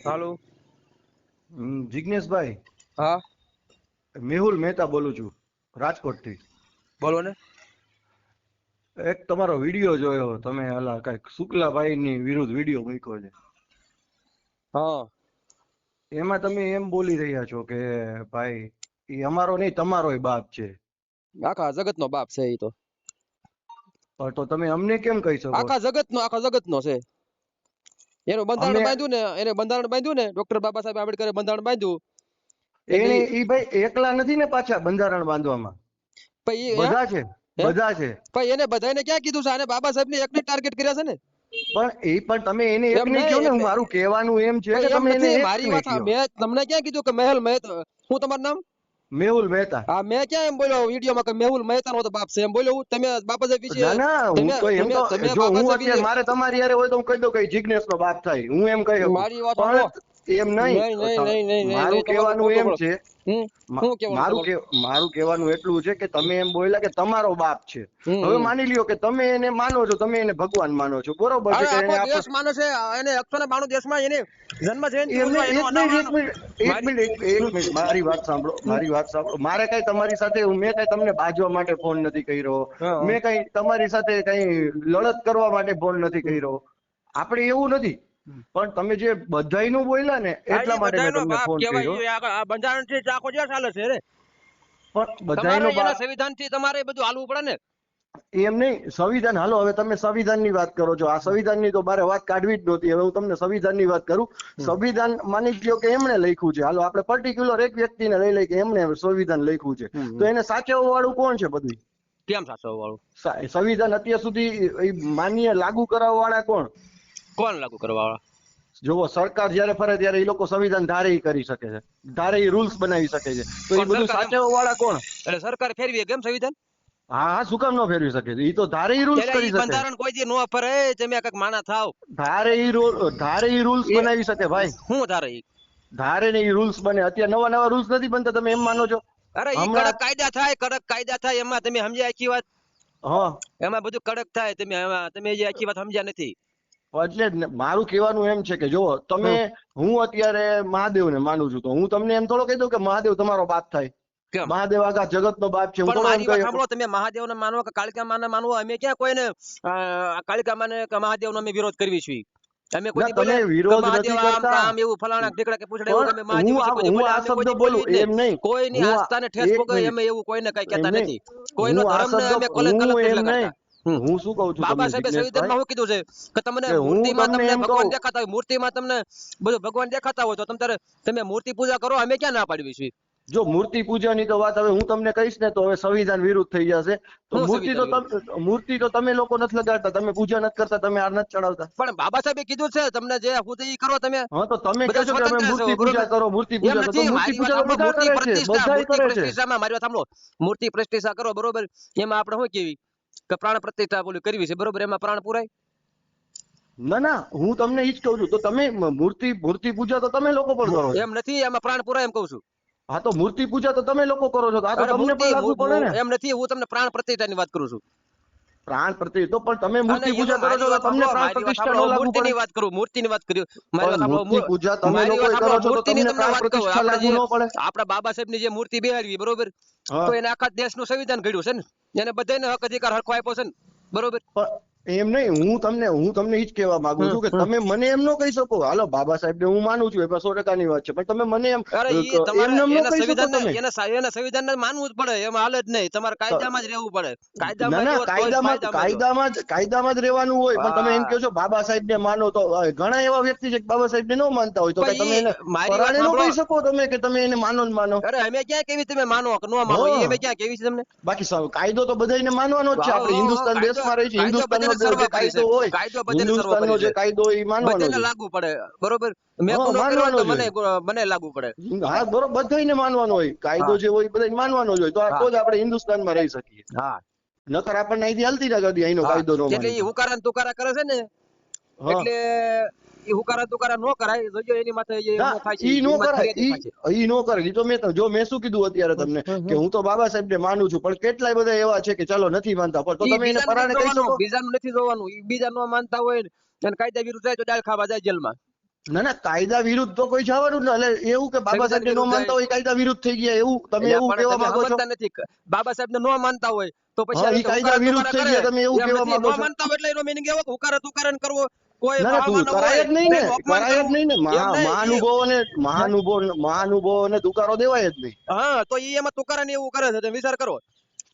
હાલો. જિગ્નેશભાઈ, હા મેહુલ મહેતા બોલું છું રાજકોટથી. બોલો ને. એક તમારો વિડીયો જોયો તમે, અલા કઈક શુક્લાભાઈ ની વિરુદ્ધ વિડીયો મૂક્યો છે. હા એમાં તમે એમ બોલી રહ્યા છો કે ભાઈ એ અમારો નહીં તમારોય બાપ છે. આખા જગત નો બાપ છે એ તો. તો તમે અમને કેમ કહી શકો? આખા જગત નો છે. એનું બંધારણ અમે બાંધ્યું ને, એને બંધારણ બાંધ્યું ને, ડોક્ટર બાબા સાહેબ આંબેડકરે બંધારણ બાંધ્યું એટલે એને ઈ ભાઈ એકલા નથી ને, પાછા બંધારણ બાંધવામાં પછી બધા છે, હે બધા છે. પછી એને બધાને ક્યાં કીધું છે? આને બાબા સાહેબ ને એકને ટાર્ગેટ કર્યા છે ને. પણ તમે એને એક એમ નહીં કહો નહીં ને. એટલે મારું કહેવાનું એમ છે કે એમ તમે એને નથી, એક મારી નહીં વાત કહો. મેં તમને ક્યાં કીધું કે મેહુલ મહેતા? શું તમારું નામ? મેહુલ મહેતા. હા, મેં ક્યાં એમ બોલ્યો વિડીયોમાં કે મેહુલ મહેતા નો તો બાપ છે એમ બોલ્યો હું? તમે બાબા સાહેબ વિશે ના ના, હું તમે તો એમ તમે તો તમે જો બાબા હું સાહેબ અત્યારે વિશે મારે તમારી હારે હોય તો હું કહી દઉં કે જિગ્નેશ નો બાપ થાય, હું એમ કહી શકું. મારી વાત સાંભળો. પણ એમ નહીં. નહીં નહીં નહીં નહીં નહીં મારું નહીં, તમારું કહેવાનું ખોટું એમ બોલો. છે, શું કહેવાનું તમારું? મારું કહેવાનું એટલું છે કે તમે એમ બોલ્યા કે તમારો બાપ છે. હવે હમ. માની લ્યો કે તમે એને માનો છો, તમે એને ભગવાન માનો છો, બરોબર છે અરે કે આખો એને દેશ માને છે એને 192 દેશમાં એની જન્મ જયંતિ એમને ઉજવાય એનો એક મિનિટ અનાવરણ મારી એક મિનિટ મારી વાત સાંભળો, મારી વાત સાંભળો. મારે કઈ તમારી સાથે મેં કઈ તમને બાજવા માટે ફોન નથી કર્યો. હા, હા. મેં કઈ તમારી સાથે કઈ લડત કરવા માટે ફોન નથી કર્યો. આપણે એવું નથી. પણ તમે જે બધાયનું બોલ્યા ને, આ એટલા ઈ માટે મેં બધાયનો તમને બાપ ફોન કહેવાય. કર્યો. ઈ આ બંધારણથી જ આખો દેશ હાલે છે રે. પણ તમારે બધાયનો એના બાપ સંવિધાનથી તમારે બધું હાલવું પડે ને. એમ નહીં. સંવિધાન, હાલો હવે તમે સંવિધાનની વાત કરો છો. આ સંવિધાનની તો મારે વાત કાઢવી જ નહોતી. હવે હું તમને સંવિધાનની વાત કરું. સંવિધાન માની લ્યો કે એમણે લખ્યું છે. હાલો આપણે પર્ટિક્યુલર એક વ્યક્તિને લઈ લઈએ કે એમણે સંવિધાન લખ્યું છે, તો એને સાચવવા વાળું કોણ છે બધું? કેમ સાચવવા વાળું? સંવિધાન અત્યાર સુધી માન્ય લાગુ કરાવવા વાળા કોણ? કોણ લાગુ કરવા વાળા? જોવો, સરકાર જયારે ફરે ત્યારે એ લોકો સંવિધાન ધારે ઈ કરી શકે છે, ધારે ઈ રૂલ્સ બનાવી શકે છે, તો એ કોણ? બધું સરકાર એમ? સાચવવા વાળા કોણ? એટલે સરકાર ફેરવી કેમ સંવિધાન? હા હા, શું કામ ન ફેરવી શકે છે? ઈ તો ધારે ઈ રૂલ્સ એટલે કરી ઈ શકે. બંધારણ કોઈ દી નો ફરે. તમે કઈક માના થાવ. ધારે ઈ રૂલ્સ એ બનાવી શકે ભાઈ. શું ધારે ઈ? ધારે ને ઈ રૂલ્સ બને. અત્યારે નવા નવા રૂલ્સ નથી બનતા, તમે એમ માનો છો? અરે ઈ હમણાં કડક કાયદા થાય, કડક કાયદા થાય એમાં તમે સમજ્યા આખી વાત? હા, એમાં બધું કડક થાય. તમે જે આખી વાત સમજ્યા નથી. એટલે જ ને, મારું કહેવાનું એમ છે કે જો તમે, હું અત્યારે મહાદેવને માનું છું, તો હું તમને એમ થોડો કહી દઉં કે મહાદેવ તમારો બાપ થાય. કેમ? મહાદેવ આખા જગતનો બાપ છે, હું પણ થોડો એમ મારી વાત કહી શકું. સાંભળો. તમે મહાદેવ ને માનો કે કાળિકા માને માનવો, અમે ક્યાં કોઈને કાળિકા માને કે મહાદેવ નો અમે વિરોધ કરવી છીએ? અમે કોઈ ના, દી તમે બોલ્યા કે વિરોધ મહાદેવ નથી આમ કરતા. કામ એવું ફલાણા ઢીકડા કે પૂછડા એવું પણ અમે મહાદેવ વિશે કોઈ દી હું બોલ્યા? આ અમે કોઈ શબ્દ દી બોલું બોલ્યું જ નહીં. એમ નહીં. કોઈની હું આસ્થાને ઠેસ એક પહોંચે મિનિટ, અમે એવું કોઈને કઈ એમ કહેતા નહીં. નથી. કોઈનો હું આ ધર્મને શબ્દ, અમે કલંક હું નથી એમ નહીં. લગાડતા. હું શું કઉ છું બાબા તમને સાહેબે જિગ્નેશભાઈ, સંવિધાનમાં શું કીધું છે કે તમને કે હું મૂર્તિમાં તમને તમને એમ ભગવાન કહું. દેખાતા હોય, મૂર્તિમાં તમને બધું ભગવાન દેખાતા હોય, તો તમે મૂર્તિ પૂજા કરો. અમે ક્યાં ના પાડવી છીએ? જો મૂર્તિ પૂજાની તો વાત હવે હું તમને કહીશ ને તો હવે સંવિધાન વિરુદ્ધ થઈ જશે. તો હું મૂર્તિ તો સંવિધાન વિરુદ્ધ? મૂર્તિ તો તમે લોકો નથી લગાડતા, તમે પૂજા નથી કરતા, તમે હાર નથી ચડાવતા. પણ બાબા સાહેબે કીધું છે તમને જે હું ઈ કરો. તમે હા, તો તમે કહો બધા છો કે અમે સ્વતંત્ર છો, મૂર્તિ બરોબર? પૂજા કરો, મૂર્તિ એમ પૂજા કરો, તો નથી. મૂર્તિ મારી વાત પૂજા તો સાંભળો. બધા કરે છે, બધા મૂર્તિ કરે છે. પ્રતિષ્ઠામાં મારી વાત સાંભળો. મૂર્તિ પ્રતિષ્ઠા કરો, બરોબર? એમાં આપણે શું કેવી કે પ્રાણ પ્રતિષ્ઠા બોલી કરવી છે, બરોબર? એમાં પ્રાણ પુરાય? ના ના, હું તમને ઈ જ કહું છું. તો તમે મૂર્તિ મૂર્તિ પૂજા તો તમે લોકો પણ કરો છો. એમ નથી. એમાં પ્રાણ પુરાય એમ કહું છું. હા, તો મૂર્તિ પૂજા તો તમે લોકો કરો છો, તો આ તો અરે તમને મૂર્તિ પણ લાગુ પડે ને. એમ નથી. હું તમને પ્રાણ પ્રતિષ્ઠાની વાત કરું છું. પ્રાણ પ્રતિ તો પણ તમે અને મૂર્તિ પૂજા એમાં કરો છો, મારી તો વાત તમને સાંભળો. પ્રાણ મારી વાત પ્રતિષ્ઠા સાંભળો. ન લાગુ પડે. મૂર્તિની વાત કરું. મૂર્તિની વાત કર્યું. મારી વાત પણ સાંભળો. મૂર્તિ પૂજા તમે મારી લોકો વાત કરો સાંભળો. છો, તો મૂર્તિની તમને તમને પ્રાણ વાત કહું. પ્રતિષ્ઠા આપણે લાગુ જે ન પડે. આપણા બાબા સાહેબની જે મૂર્તિ બેહાડવી, બરોબર? હા, તો એને આખા દેશનું સંવિધાન ઘડ્યું છે ને. એને બધાને હક અધિકાર હરખો આપ્યો છે ને, બરોબર? પણ એમ નહીં. હું તમને ઈ જ કહેવા માંગુ છું કે તમે મને એમ ન કહી શકો. હાલો, બાબા સાહેબને હું માનું છું, એ 100%ની વાત છે, પણ તમે મને એમ અરે ઈ તમારે એમ ન એના કહી શકો સંવિધાનને તમે. એના સંવિધાનને માનવું જ પડે. એમાં હાલ જ નહીં. તમારે કાયદામાં જ રહેવું પડે. ના કાયદામાં ના, રહ્યો તો જ ફાયદામાં રહ્યો. કાયદામાં જ રહેવાનું હોય. પણ તમે એમ હા. કહો છો બાબા સાહેબને માનો, તો ઘણા એવા વ્યક્તિ છે કે બાબા સાહેબને ન માનતા હોય, તો કઈ તમે એને પણ ઈ મારી વાત પરાણે ન સાંભળો. કહી શકો તમે કે તમે એને માનો જ માનો. અરે અમે ક્યાં કેવી તમે માનો કે ન માનો? ઈ હા, અમે ક્યાં કેવી છે તમને? બાકી કાયદો તો બધાને માનવાનો જ છે. હા, આપણે હા, હા. હિન્દુસ્તાન કાયદો દેશમાં રહી છે, કાયદો હિન્દુસ્તાનનો બધાને જે સર્વોપરી છે. કાયદો હોય, કાયદો બધાને હિન્દુસ્તાનનો સર્વોપરી જે છે. કાયદો હોય એ માનવાનો બધાને છે. લાગુ પડે, બરોબર? મેં હા, ગુનો કર્યો હોય માનવાનો તો જ મને હોય. મને લાગુ પડે. હા, બરોબર, બધાને માનવાનો હોય. કાયદો હા, જે હોય બધાને માનવાનો જ હોય. તો હા, જ આપણે હિન્દુસ્તાનમાં રહી શકીએ. હા, નકર આપણને અહીંથી હાલતી ના ગાડી, અહીંનો હા. કાયદો ન એટલે માની ઈ તો. હુકારા ને તુકારા કરે છે ને, હા, એટલે ઈ હુકારા તુકારા નો કરાય. જોજો એની માથે ના, હું થાય છે, ઈ નો એની માથે કરાય. ફરિયાદી થાય છે. ઈ નો કરે. ઈ તો મેં શું કીધું અત્યારે તમને કે હું તો બાબા સાહેબને માનું છું, પણ કેટલાય બધા એવા છે કે ચાલો નથી માનતા, પણ તો ઈ તમે એને બીજાનું નથી પરાણે કહી જોવાનું. શકો. બીજાનું નથી જોવાનું. ઈ બીજા નો માનતા હોય ને કાયદા વિરુદ્ધ જાય તો ડાળ ખાવા જાય જેલમાં. ના ના, કાયદા વિરુદ્ધ તો કોઈ જવાનું જ ન. એટલે એવું કે બાબા સાહેબ સંવિધાન નો વિરુદ્ધ માનતા હોય કાયદા વિરુદ્ધ થઈ ગયા એવું તમે એટલે એવું પણ કહેવા તમે માંગો છો? સમજતા નથી. બાબા સાહેબ ને ન માનતા હોય તો પછી હા, આવી ઈ રીતે કાયદા હુકારા વિરુદ્ધ તુકારા થઈ કરે. ગયા તમે એવું એમ કહેવા નથી, માંગો ન છો? માનતા હોય એટલે એનો meaning એવો કે હુકારા તુકારા કરવો, કોઈ ના ના, ભાવમાં ન કરાય હોય જ નહીં ને, એનું અપમાન કરાય જ કરવું. નહીં ને. એમ નહીં, મહાનુભાવોને દુકારો દેવાય જ નહીં. હા તો ઈ એમાં તુકારા ને એવું કરે છે, તમે વિચાર કરો.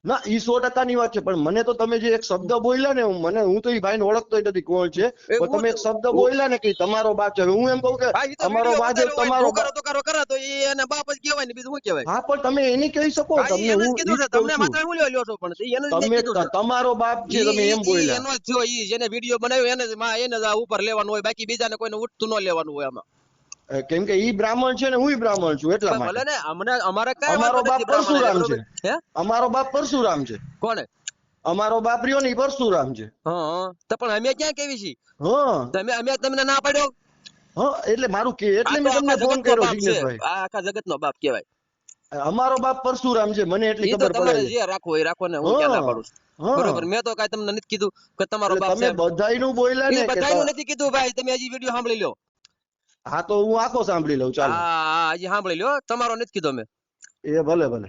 ના, ઈ 100% ની વાત છે. પણ મને તો તમે જે એક શબ્દ બોલ્યા ને, હું તો ઈ ભાઈને ઓળખતો ય નથી કોણ છે, એ પણ હું તમે એક શબ્દ બોલ્યા ને કે તમારો બાપ છે. હવે હું એમ કહું કે હા ઈ તો અમારો વિડીયો મહાદેવ ઉતાર્યો હોય, તમારો હુકારો તુકારો કરે તો ઈ એને બાપ જ કહેવાય ને, બીજું શું કહેવાય. હા, પણ તમે એની કહી શકો. હા ઈ તમને એને જ હું કીધું ઈ જ છે, કહું તમને છું. માત્ર હું લ્યો છો, પણ ઈ એને જ મેં તમે કીધું છે. તમારો બાપ છે, તમે એમ ઈ બોલ્યા. એનો જ થયો, ઈ જેને વિડીયો બનાવ્યો એને જ એને જ આ ઉપર લેવાનું હોય, બાકી બીજાને કોઈને ઉઠતું ન લેવાનું હોય આમાં. કેમ કે ઈ બ્રાહ્મણ છે ને હું બ્રાહ્મણ છું એટલા પણ માટે. ભલે ને અમને અમારે કઈ વાંધો અમારો બાપ નથી બ્રાહ્મણ હારે, પરશુરામ બરોબર છે. હે અમારો બાપ પરશુરામ છે. કોને અમારો બાપ રહ્યો ને ઈ પરશુરામ છે. હા તો પણ અમે ક્યાં કેવી છીએ? હા અમે તમને ના પાડ્યો. હા, એટલે મારું કે આ એટલે તો મેં તમને આખા ફોન જગત નો કર્યો બાપ છે, જિગ્નેશભાઈ. આ આખા જગત નો બાપ કહેવાય. અમારો બાપ પરશુરામ છે, મને એટલી ઈ તો ખબર પડે તમારે છે. જે રાખવું એ રાખો ને, હું ક્યાં ના હા પાડું છું. હા, બરોબર, મેં તો કાંઈ તમને નથી કીધું કે તમારો એટલે બાપ તમે છે. બધાયનું બોલ્યા ને ઈ કે બધાયનું નથી કીધું ભાઈ, તમે હજી વિડીયો સાંભળી લો. હા, તો હું આખો સાંભળી લઉં, ચાલો. હા હજી સાંભળી લો, તમારો નથી કીધો મેં. એ ભલે ભલે.